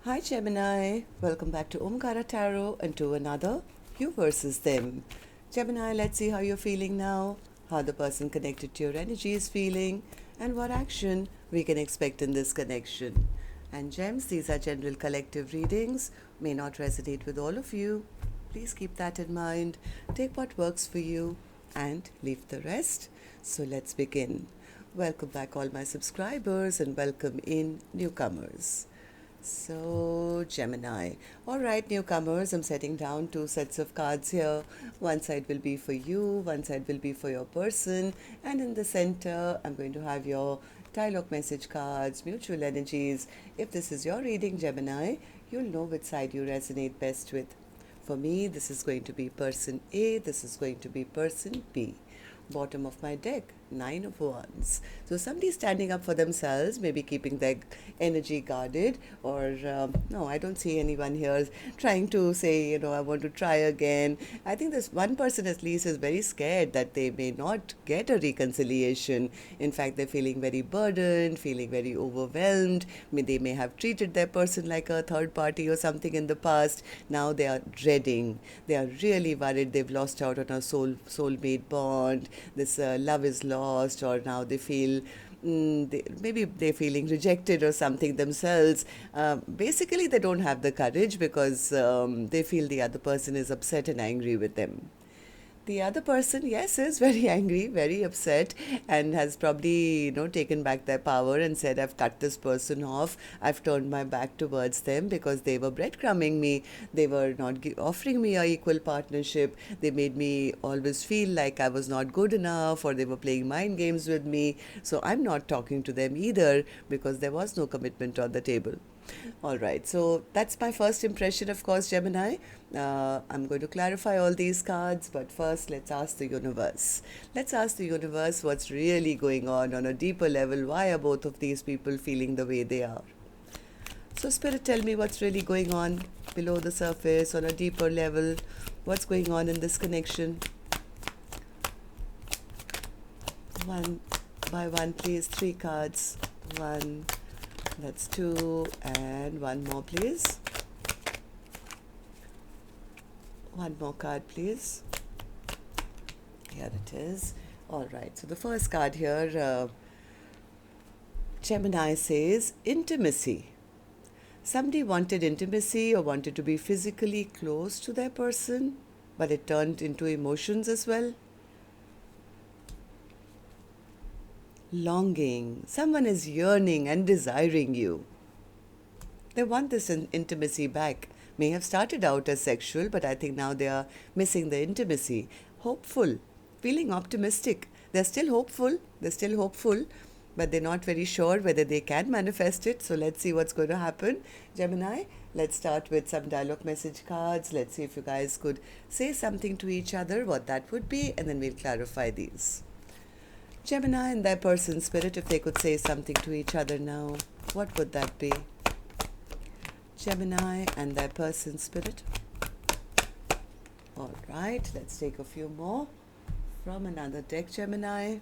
Hi Gemini, welcome back to Omkaratarot and to another You versus Them. Gemini, let's see how you're feeling now, how the person connected to your energy is feeling, and what action we can expect in this connection. And Gems, these are general collective readings, may not resonate with all of you. Please keep that in mind. Take what works for you and leave the rest. So let's begin. Welcome back all my subscribers and welcome in newcomers. So, Gemini. All right, newcomers, I'm setting down two sets of cards here. One side will be for you, one side will be for your person, and in the center, I'm going to have your dialogue message cards, mutual energies. If this is your reading, Gemini, you'll know which side you resonate best with. For me, this is going to be person A, this is going to be person B. Bottom of my deck, 9 of Wands. So somebody standing up for themselves, maybe keeping their energy guarded, or no, I don't see anyone here trying to say, I want to try again. I think this one person at least is very scared that they may not get a reconciliation. In fact, they're feeling very burdened, feeling very overwhelmed. They may have treated their person like a third party or something in the past. Now they are dreading. They are really worried they've lost out on a soulmate bond. This love is lost, or now they feel maybe they're feeling rejected or something themselves. Basically, they don't have the courage because they feel the other person is upset and angry with them. The other person, yes, is very angry, very upset, and has probably, taken back their power and said, I've cut this person off. I've turned my back towards them because they were breadcrumbing me. They were not offering me a equal partnership. They made me always feel like I was not good enough, or they were playing mind games with me. So I'm not talking to them either because there was no commitment on the table. All right, so that's my first impression, of course, Gemini. I'm going to clarify all these cards, but first let's ask the universe. Let's ask the universe what's really going on a deeper level. Why are both of these people feeling the way they are? So, Spirit, tell me what's really going on below the surface on a deeper level. What's going on in this connection? One by one, please. 3 cards. 1. That's 2, and 1 more, please. 1 more card, please. Here it is. All right, so the first card here, Gemini says intimacy. Somebody wanted intimacy or wanted to be physically close to their person, but it turned into emotions as well. Longing. Someone is yearning and desiring you. They want this intimacy back. May have started out as sexual, but I think now they are missing the intimacy. Hopeful. Feeling optimistic. They're still hopeful, but they're not very sure whether they can manifest it. So let's see what's going to happen. Gemini, let's start with some dialogue message cards. Let's see if you guys could say something to each other, what that would be, and then we'll clarify these. Gemini and their person, Spirit, if they could say something to each other now, what would that be? Gemini and their person, Spirit. All right, let's take a few more from another deck, Gemini.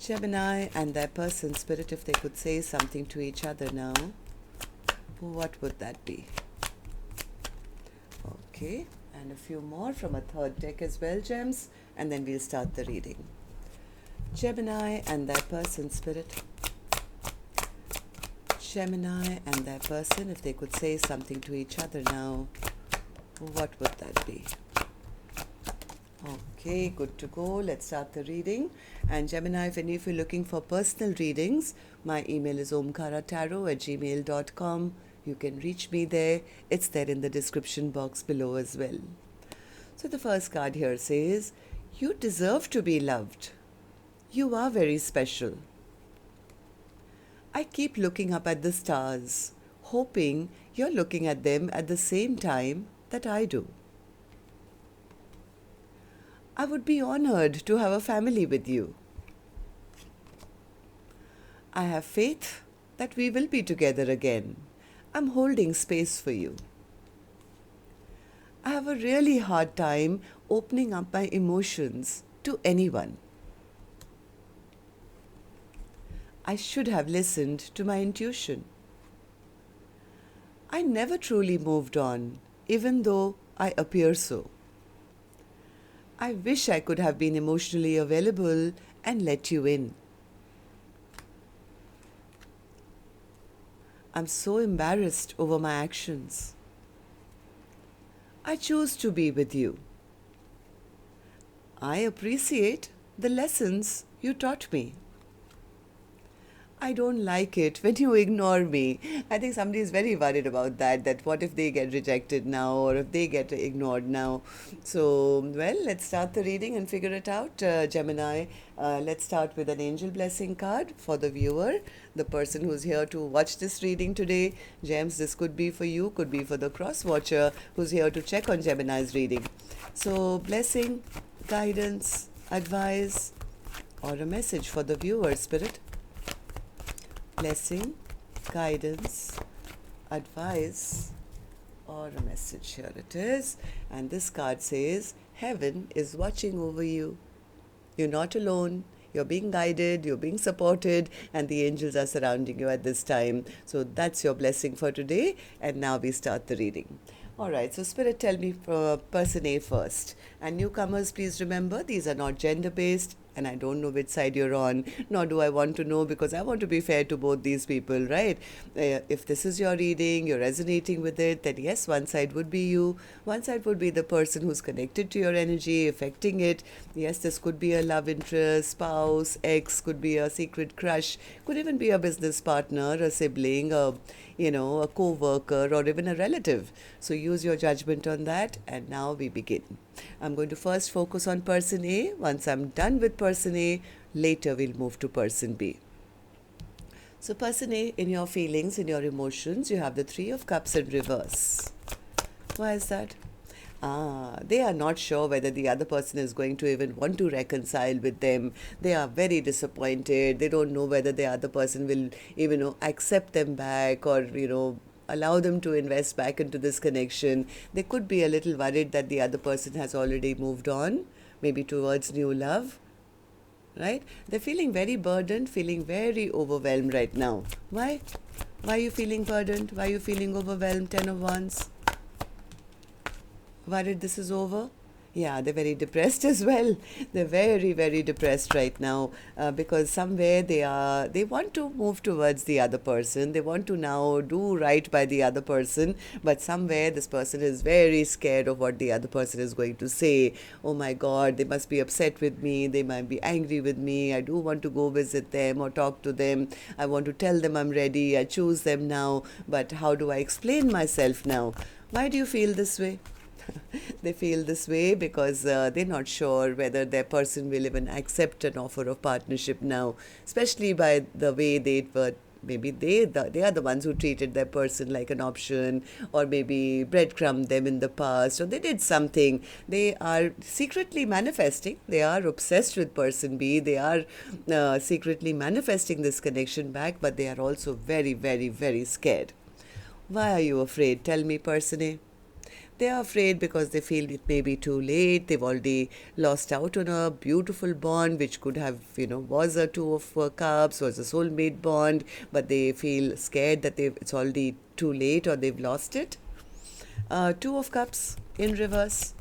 Gemini and their person, Spirit, if they could say something to each other now, what would that be? Okay, and a few more from a third deck as well, Gems, and then we'll start the reading. Gemini and their person, Spirit. Gemini and their person, if they could say something to each other now, what would that be? Okay, good to go. Let's start the reading. And Gemini, if you're looking for personal readings, my email is omkaratarot@gmail.com. You can reach me there. It's there in the description box below as well. So the first card here says, you deserve to be loved. You are very special. I keep looking up at the stars, hoping you're looking at them at the same time that I do. I would be honored to have a family with you. I have faith that we will be together again. I'm holding space for you. I have a really hard time opening up my emotions to anyone. I should have listened to my intuition. I never truly moved on, even though I appear so. I wish I could have been emotionally available and let you in. I'm so embarrassed over my actions. I choose to be with you. I appreciate the lessons you taught me. I don't like it when you ignore me. I think somebody is very worried about that what if they get rejected now or if they get ignored now. So, well, let's start the reading and figure it out. Gemini, let's start with an angel blessing card for the viewer, the person who's here to watch this reading today. Gems, this could be for you, could be for the cross watcher who's here to check on Gemini's reading. So, blessing, guidance, advice, or a message for the viewer, Spirit. Blessing, guidance, advice, or a message. Here it is. And this card says, Heaven is watching over you. You're not alone. You're being guided, you're being supported, and the angels are surrounding you at this time. So that's your blessing for today. And now we start the reading. All right, so Spirit, tell me for person A first. And newcomers, please remember, these are not gender-based, and I don't know which side you're on, nor do I want to know, because I want to be fair to both these people, right? If this is your reading, you're resonating with it, then yes, one side would be you. One side would be the person who's connected to your energy, affecting it. Yes, this could be a love interest, spouse, ex, could be a secret crush, could even be a business partner, a sibling, a co-worker, or even a relative. So use your judgment on that, and now we begin. I'm going to first focus on person A. Once I'm done with person A, later we'll move to person B. So person A, in your feelings, in your emotions, you have the Three of Cups in reverse. Why is that? They are not sure whether the other person is going to even want to reconcile with them. They are very disappointed. They don't know whether the other person will even accept them back or, allow them to invest back into this connection. They could be a little worried that the other person has already moved on, maybe towards new love, right? They're feeling very burdened, feeling very overwhelmed right now. Why? Why are you feeling burdened? Why are you feeling overwhelmed? 10 of Wands. Worried this is over? Yeah, they're very depressed as well. They're very, very depressed right now because somewhere they want to move towards the other person. They want to now do right by the other person, but somewhere this person is very scared of what the other person is going to say. Oh my God, they must be upset with me. They might be angry with me. I do want to go visit them or talk to them. I want to tell them I'm ready. I choose them now, but how do I explain myself now? Why do you feel this way? They feel this way because they're not sure whether their person will even accept an offer of partnership now, especially by the way they were. Maybe they are the ones who treated their person like an option, or maybe breadcrumbed them in the past, or they did something. They are secretly manifesting. They are obsessed with person B. They are secretly manifesting this connection back, but they are also very, very, very scared. Why are you afraid? Tell me, person A. They are afraid because they feel it may be too late. They've already lost out on a beautiful bond, which could have, was a Two of Cups, was a soulmate bond, but they feel scared that it's already too late or they've lost it. Two of Cups in reverse.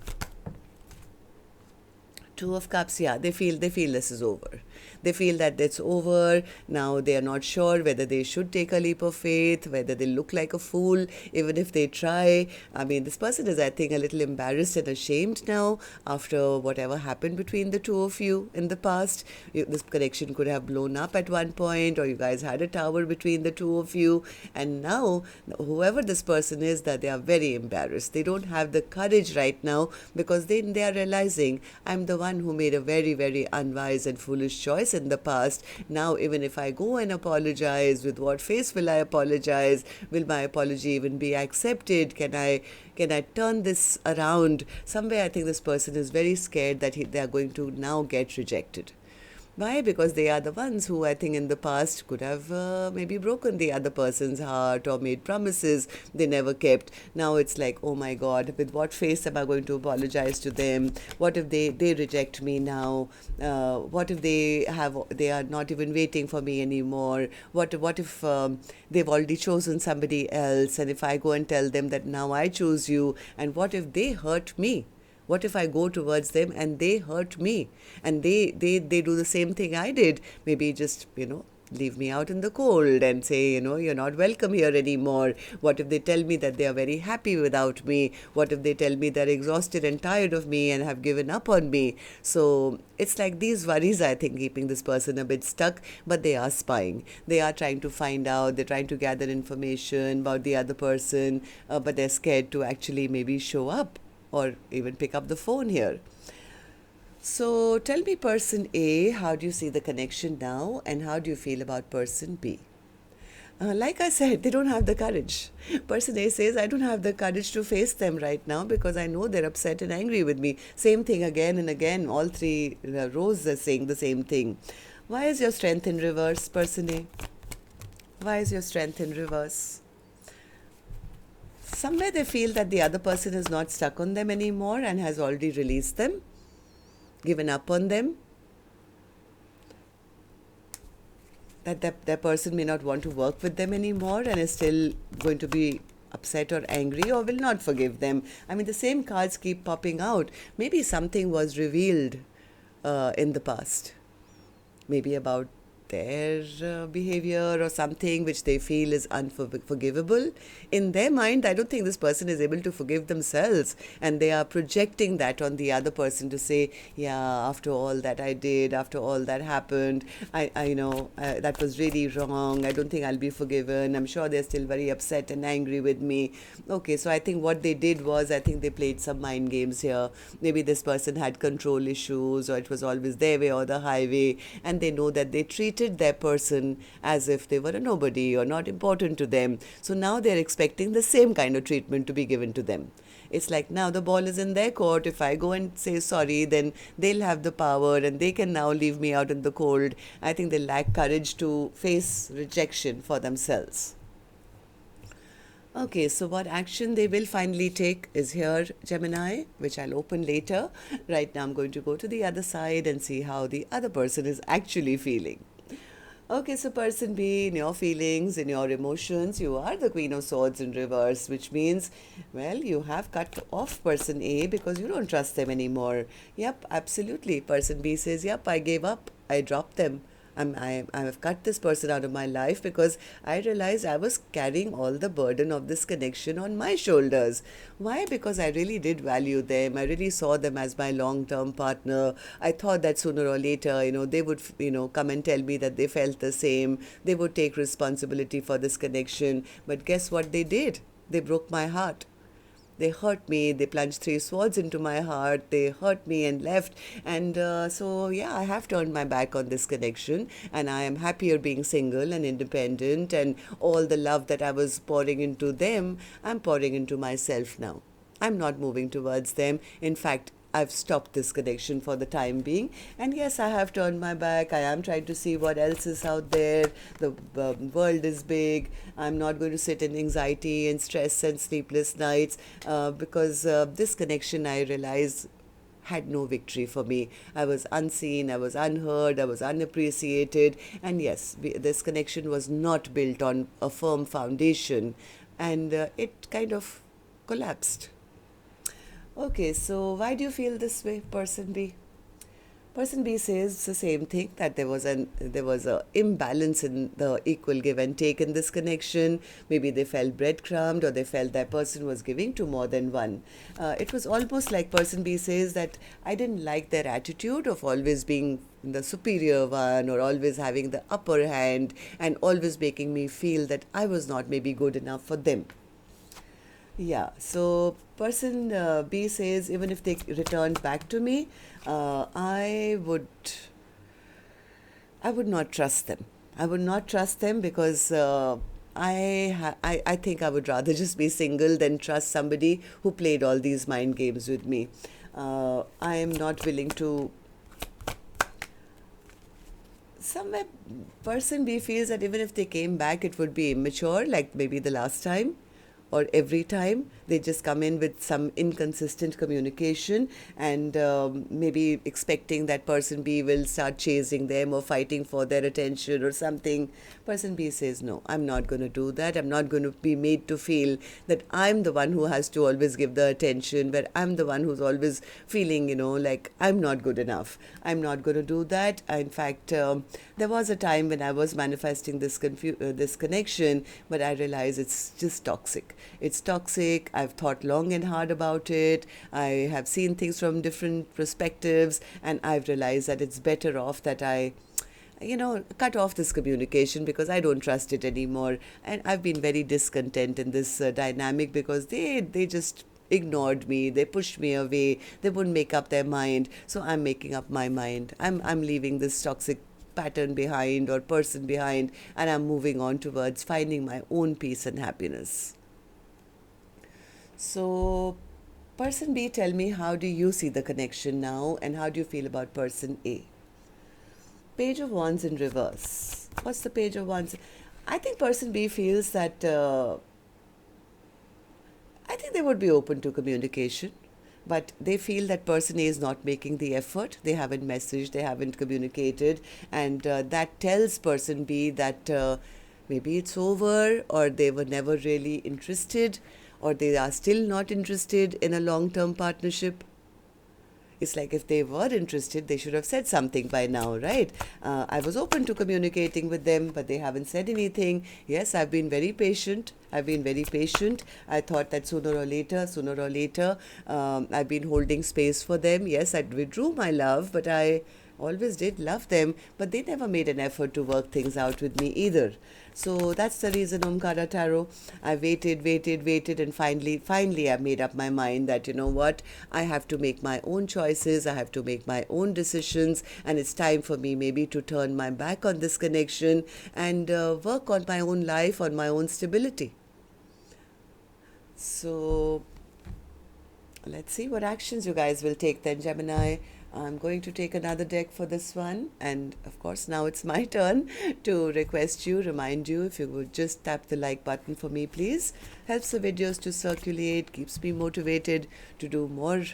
Two of Cups, yeah, they feel this is over. They feel that it's over. Now they are not sure whether they should take a leap of faith, whether they look like a fool, even if they try. I mean, this person is, I think, a little embarrassed and ashamed now after whatever happened between the two of you in the past. This connection could have blown up at one point, or you guys had a tower between the two of you. And now, whoever this person is, that they are very embarrassed. They don't have the courage right now because they are realizing, I'm the one who made a very, very unwise and foolish choice in the past. Now, even if I go and apologize, with what face will I apologize? Will my apology even be accepted? Can I turn this around? Somewhere I think this person is very scared that they are going to now get rejected. Why? Because they are the ones who I think in the past could have maybe broken the other person's heart or made promises they never kept. Now it's like, oh my God, with what face am I going to apologize to them? What if they reject me now? What if they are not even waiting for me anymore? What if they've already chosen somebody else? And if I go and tell them that now I choose you, and what if they hurt me? What if I go towards them and they hurt me, and they do the same thing I did? Maybe just, leave me out in the cold and say, you're not welcome here anymore. What if they tell me that they are very happy without me? What if they tell me they're exhausted and tired of me and have given up on me? So it's like these worries, I think, keeping this person a bit stuck, but they are spying. They are trying to find out, they're trying to gather information about the other person, but they're scared to actually maybe show up or even pick up the phone here. So tell me, person A, how do you see the connection now, and how do you feel about person B? Like I said, they don't have the courage. Person A says, I don't have the courage to face them right now because I know they're upset and angry with me. Same thing again and again. All three rows are saying the same thing. Why is your strength in reverse, person A? Why is your strength in reverse? Somewhere they feel that the other person is not stuck on them anymore and has already released them, given up on them. That person may not want to work with them anymore and is still going to be upset or angry or will not forgive them. I mean, the same cards keep popping out. Maybe something was revealed in the past. Maybe about their behavior or something which they feel is unforgivable. In their mind, I don't think this person is able to forgive themselves, and they are projecting that on the other person to say, yeah, after all that I did, after all that happened, I know that was really wrong. I don't think I'll be forgiven. I'm sure they're still very upset and angry with me. Okay, so I think what they did was, I think they played some mind games here. Maybe this person had control issues, or it was always their way or the highway, and they know that they treated their person as if they were a nobody or not important to them. So now they're expecting the same kind of treatment to be given to them. It's like now the ball is in their court. If I go and say sorry, then they'll have the power and they can now leave me out in the cold. I think they lack courage to face rejection for themselves. Okay, so what action they will finally take is here, Gemini, which I'll open later. Right now I'm going to go to the other side and see how the other person is actually feeling. Okay, so person B, in your feelings, in your emotions, you are the Queen of Swords in reverse, which means, well, you have cut off person A because you don't trust them anymore. Yep, absolutely. Person B says, yep, I gave up. I dropped them. I have cut this person out of my life because I realized I was carrying all the burden of this connection on my shoulders. Why? Because I really did value them. I really saw them as my long-term partner. I thought that sooner or later, they would, come and tell me that they felt the same. They would take responsibility for this connection. But guess what they did? They broke my heart. They hurt me. They plunged 3 swords into my heart. They hurt me and left. And so, yeah, I have turned my back on this connection. And I am happier being single and independent. And all the love that I was pouring into them, I'm pouring into myself now. I'm not moving towards them. In fact, I've stopped this connection for the time being. And yes, I have turned my back. I am trying to see what else is out there. The world is big. I'm not going to sit in anxiety and stress and sleepless nights because this connection, I realize, had no victory for me. I was unseen, I was unheard, I was unappreciated. And yes, this connection was not built on a firm foundation, and it kind of collapsed. Okay, so why do you feel this way, person B? Person B says the same thing, that there was a imbalance in the equal give and take in this connection. Maybe they felt breadcrumbed, or they felt that person was giving to more than one. It was almost like person B says that I didn't like their attitude of always being the superior one, or always having the upper hand, and always making me feel that I was not maybe good enough for them. Yeah, so person B says, even if they returned back to me, I would not trust them. I would not trust them because I think I would rather just be single than trust somebody who played all these mind games with me. I am not willing to Somewhere person B feels that even if they came back, it would be immature, like maybe the last time or every time. They just come in with some inconsistent communication and maybe expecting that person B will start chasing them or fighting for their attention or something. Person B says, no, I'm not going to do that. I'm not going to be made to feel that I'm the one who has to always give the attention, where I'm the one who's always feeling, like I'm not good enough. I'm not going to do that. In fact, there was a time when I was manifesting this connection, but I realized it's just toxic. It's toxic. I've thought long and hard about it. I have seen things from different perspectives, and I've realized that it's better off that I cut off this communication because I don't trust it anymore. And I've been very discontent in this dynamic because they just ignored me. They pushed me away. They wouldn't make up their mind. So I'm making up my mind. I'm leaving this toxic pattern behind or person behind, and I'm moving on towards finding my own peace and happiness. So, person B, tell me, how do you see the connection now, and how do you feel about person A? Page of Wands in reverse. What's the Page of Wands? I think person B feels that I think they would be open to communication, but they feel that person A is not making the effort. They haven't messaged, they haven't communicated, and that tells person B that maybe it's over, or they were never really interested, or they are still not interested in a long-term partnership. It's like if they were interested, they should have said something by now, right? I was open to communicating with them, but they haven't said anything. Yes, I've been very patient. I thought that sooner or later, I've been holding space for them. Yes, I withdrew my love, but I always did love them, but they never made an effort to work things out with me either. So that's the reason, Omkaratarot. I waited, and finally I made up my mind that, you know what, I have to make my own choices, I have to make my own decisions, and it's time for me maybe to turn my back on this connection and work on my own life, on my own stability. So let's see what actions you guys will take then, Gemini. I'm going to take another deck for this one, and of course now it's my turn to remind you, if you would just tap the like button for me, please. Helps the videos to circulate, keeps me motivated to do more,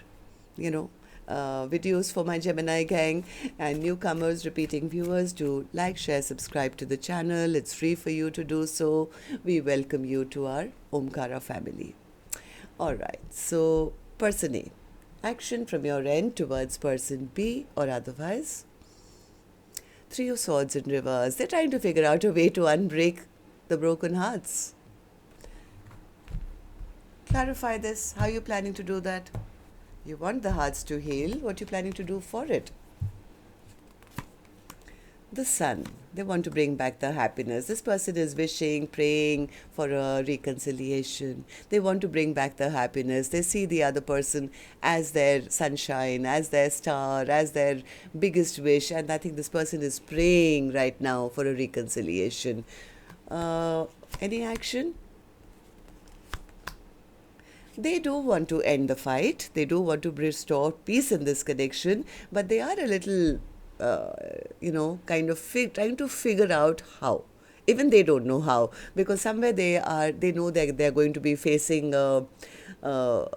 videos for my Gemini gang. And newcomers, repeating viewers, do like, share, subscribe to the channel. It's free for you to do so. We welcome you to our Omkara family. Alright, so person A. Action from your end towards person B or otherwise. Three of Swords in reverse. They're trying to figure out a way to unbreak the broken hearts. Clarify this. How are you planning to do that? You want the hearts to heal. What are you planning to do for it? The Sun. They want to bring back the happiness. This person is wishing, praying for a reconciliation. They want to bring back the happiness. They see the other person as their sunshine, as their star, as their biggest wish. And I think this person is praying right now for a reconciliation. Any action? They do want to end the fight. They do want to restore peace in this connection. But they are a little trying to figure out how. Even they don't know how, because somewhere they know that they're going to be facing a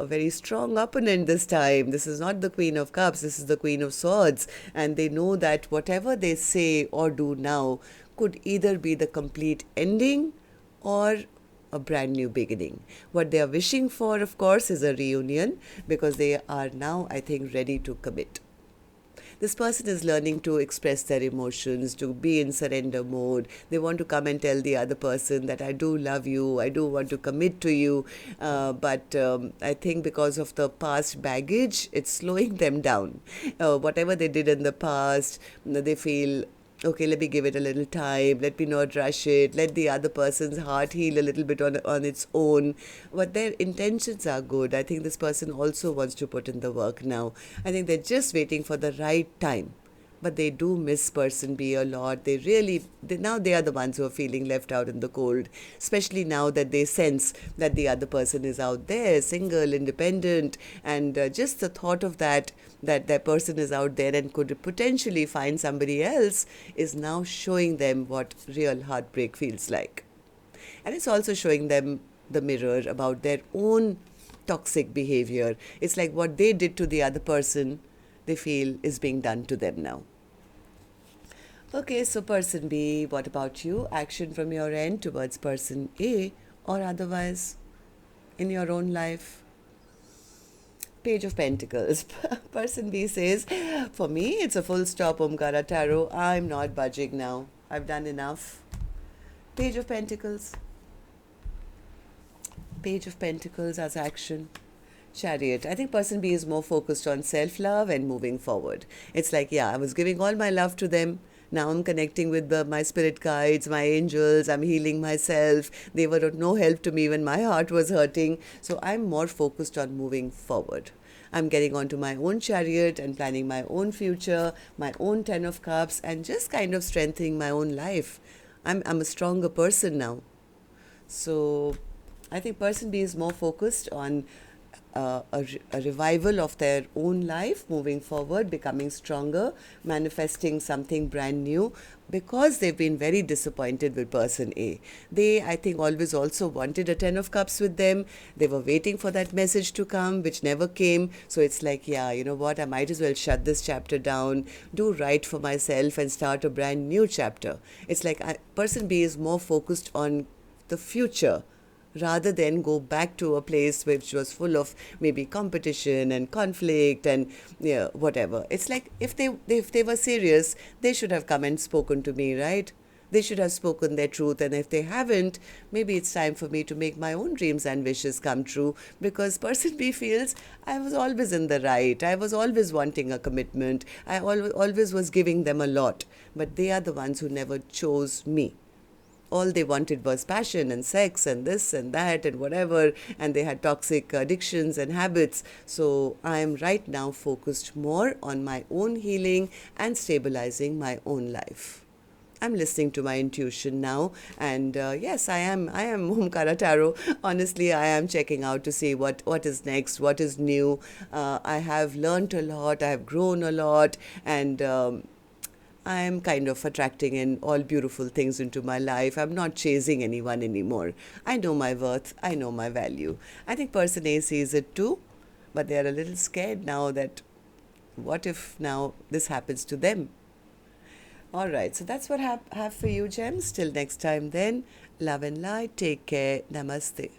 very strong opponent this time. This is not the Queen of Cups, this is the Queen of Swords, and they know that whatever they say or do now could either be the complete ending or a brand new beginning. What they are wishing for, of course, is a reunion, because they are now, I think, ready to commit. This person is learning to express their emotions, to be in surrender mode. They want to come and tell the other person that I do love you, I do want to commit to you. But I think because of the past baggage, it's slowing them down. Whatever they did in the past, they feel, okay, let me give it a little time, let me not rush it, let the other person's heart heal a little bit on its own. But their intentions are good. I think this person also wants to put in the work now. I think they're just waiting for the right time. but they do miss person B a lot. Now they are the ones who are feeling left out in the cold, especially now that they sense that the other person is out there, single, independent, and just the thought of that person is out there and could potentially find somebody else is now showing them what real heartbreak feels like. And it's also showing them the mirror about their own toxic behavior. It's like what they did to the other person, they feel is being done to them now. Okay, so person B, what about you? Action from your end towards person A or otherwise in your own life? Page of Pentacles. Person B says, for me, it's a full stop, Omkaratarot. I'm not budging now. I've done enough. Page of Pentacles. Page of Pentacles as action. Chariot. I think person B is more focused on self-love and moving forward. It's like, yeah, I was giving all my love to them. Now I'm connecting with my spirit guides, my angels. I'm healing myself. They were of no help to me when my heart was hurting. So I'm more focused on moving forward. I'm getting onto my own chariot and planning my own future, my own 10 of cups, and just kind of strengthening my own life. I'm a stronger person now. So I think person B is more focused on a revival of their own life, moving forward, becoming stronger, manifesting something brand new, because they've been very disappointed with person A. They, I think, always also wanted a 10 of cups with them. They were waiting for that message to come, which never came. So it's like, yeah, you know what, I might as well shut this chapter down, do right for myself and start a brand new chapter. It's like person B is more focused on the future, rather than go back to a place which was full of maybe competition and conflict and whatever. It's like if they were serious, they should have come and spoken to me, right? They should have spoken their truth, and if they haven't, maybe it's time for me to make my own dreams and wishes come true, because person B feels I was always in the right. I was always wanting a commitment. I always was giving them a lot, but they are the ones who never chose me. All they wanted was passion and sex and this and that and whatever, and they had toxic addictions and habits. So I am right now focused more on my own healing and stabilizing my own life. I'm listening to my intuition now, and yes, I am Omkaratarot. Honestly, I am checking out to see what is next, what is new. I have learned a lot, I have grown a lot, and I'm kind of attracting in all beautiful things into my life. I'm not chasing anyone anymore. I know my worth. I know my value. I think person A sees it too, but they're a little scared now that what if now this happens to them? All right, so that's what I have for you, gems. Till next time then, love and light. Take care. Namaste.